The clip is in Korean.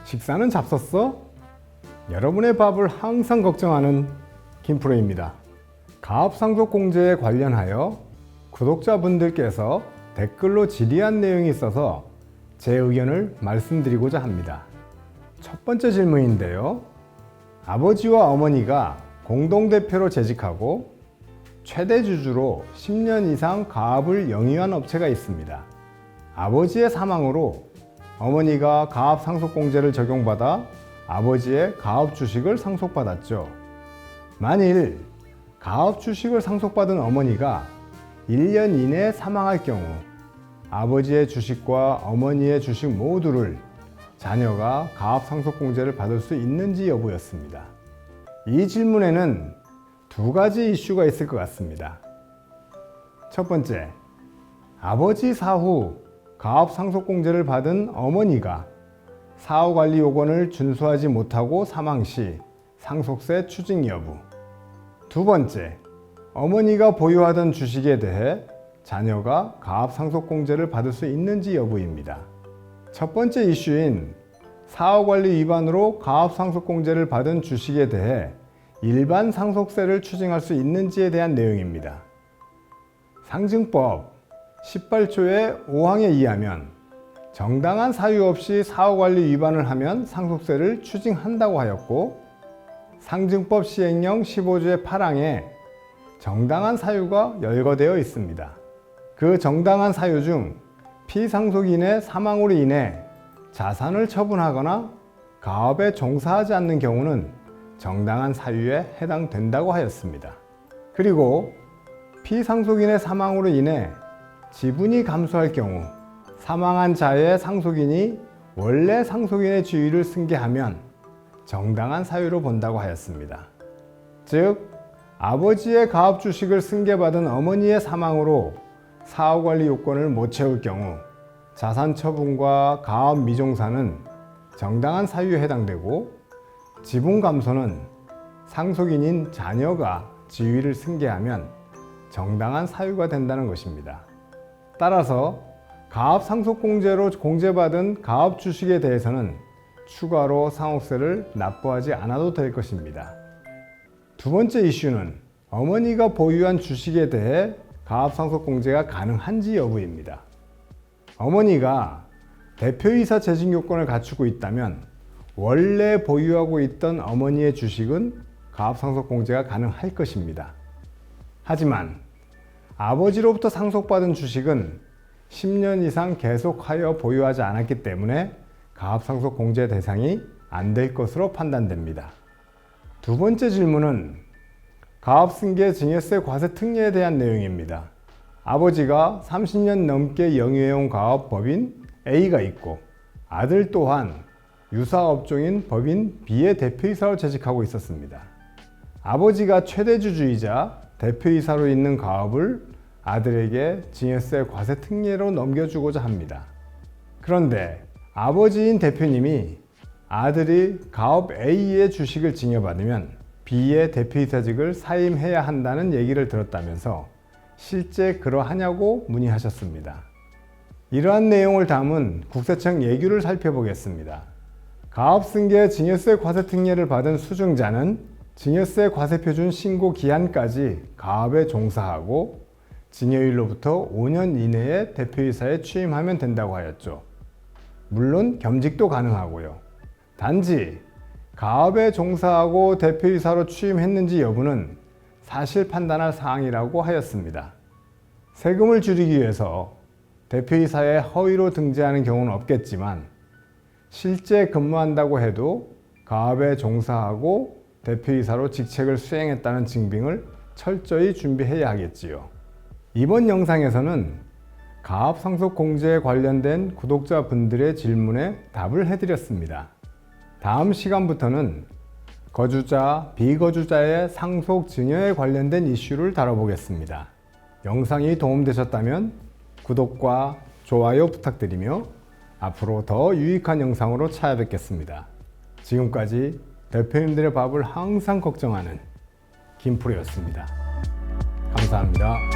식사는 잡섰어? 여러분의 밥을 항상 걱정하는 김프로입니다. 가압상속공제에 관련하여 구독자분들께서 댓글로 질의한 내용이 있어서 제 의견을 말씀드리고자 합니다. 첫 번째 질문인데요. 아버지와 어머니가 공동대표로 재직하고 최대 주주로 10년 이상 가압을 영위한 업체가 있습니다. 아버지의 사망으로 어머니가 가압상속공제를 적용받아 아버지의 가압 주식을 상속받았죠. 만일 가압 주식을 상속받은 어머니가 1년 이내에 사망할 경우 아버지의 주식과 어머니의 주식 모두를 자녀가 가압상속공제를 받을 수 있는지 여부였습니다. 이 질문에는 두 가지 이슈가 있을 것 같습니다. 첫 번째, 아버지 사후 가압상속공제를 받은 어머니가 사후관리 요건을 준수하지 못하고 사망 시 상속세 추징 여부. 두 번째, 어머니가 보유하던 주식에 대해 자녀가 가압상속공제를 받을 수 있는지 여부입니다. 첫 번째 이슈인 사후관리 위반으로 가압상속공제를 받은 주식에 대해 일반 상속세를 추징할 수 있는지에 대한 내용입니다. 상증법 18조의 5항에 의하면 정당한 사유 없이 사후관리 위반을 하면 상속세를 추징한다고 하였고, 상증법 시행령 15조의 8항에 정당한 사유가 열거되어 있습니다. 그 정당한 사유 중 피상속인의 사망으로 인해 자산을 처분하거나 가압에 종사하지 않는 경우는 정당한 사유에 해당된다고 하였습니다. 그리고 피상속인의 사망으로 인해 지분이 감소할 경우 사망한 자의 상속인이 원래 상속인의 지위를 승계하면 정당한 사유로 본다고 하였습니다. 즉, 아버지의 가압 주식을 승계받은 어머니의 사망으로 사후관리 요건을 못 채울 경우 자산 처분과 가압 미종사는 정당한 사유에 해당되고, 지분 감소는 상속인인 자녀가 지위를 승계하면 정당한 사유가 된다는 것입니다. 따라서 가압상속공제로 공제받은 가압 주식에 대해서는 추가로 상속세를 납부하지 않아도 될 것입니다. 두 번째 이슈는 어머니가 보유한 주식에 대해 가압상속공제가 가능한지 여부입니다. 어머니가 대표이사 재직 요건을 갖추고 있다면 원래 보유하고 있던 어머니의 주식은 가압상속공제가 가능할 것입니다. 하지만 아버지로부터 상속받은 주식은 10년 이상 계속하여 보유하지 않았기 때문에 가압상속공제 대상이 안 될 것으로 판단됩니다. 두 번째 질문은 가압승계 증여세 과세 특례에 대한 내용입니다. 아버지가 30년 넘게 영위해온 가압 법인 A가 있고, 아들 또한 유사 업종인 법인 B의 대표이사로 재직하고 있었습니다. 아버지가 최대주주이자 대표이사로 있는 가압을 아들에게 증여세 과세 특례로 넘겨주고자 합니다. 그런데 아버지인 대표님이 아들이 가압 A의 주식을 증여받으면 B의 대표이사직을 사임해야 한다는 얘기를 들었다면서 실제 그러하냐고 문의하셨습니다. 이러한 내용을 담은 국세청 예규를 살펴보겠습니다. 가압승계 증여세 과세 특례를 받은 수증자는 증여세 과세표준 신고 기한까지 가압에 종사하고 증여일로부터 5년 이내에 대표이사에 취임하면 된다고 하였죠. 물론 겸직도 가능하고요. 단지 가압에 종사하고 대표이사로 취임했는지 여부는 사실 판단할 사항이라고 하였습니다. 세금을 줄이기 위해서 대표이사에 허위로 등재하는 경우는 없겠지만 실제 근무한다고 해도 가압에 종사하고 대표이사로 직책을 수행했다는 증빙을 철저히 준비해야 하겠지요. 이번 영상에서는 가압상속공제에 관련된 구독자분들의 질문에 답을 해드렸습니다. 다음 시간부터는 거주자, 비거주자의 상속 증여에 관련된 이슈를 다뤄보겠습니다. 영상이 도움되셨다면 구독과 좋아요 부탁드리며 앞으로 더 유익한 영상으로 찾아뵙겠습니다. 지금까지 대표님들의 밥을 항상 걱정하는 김프로였습니다. 감사합니다.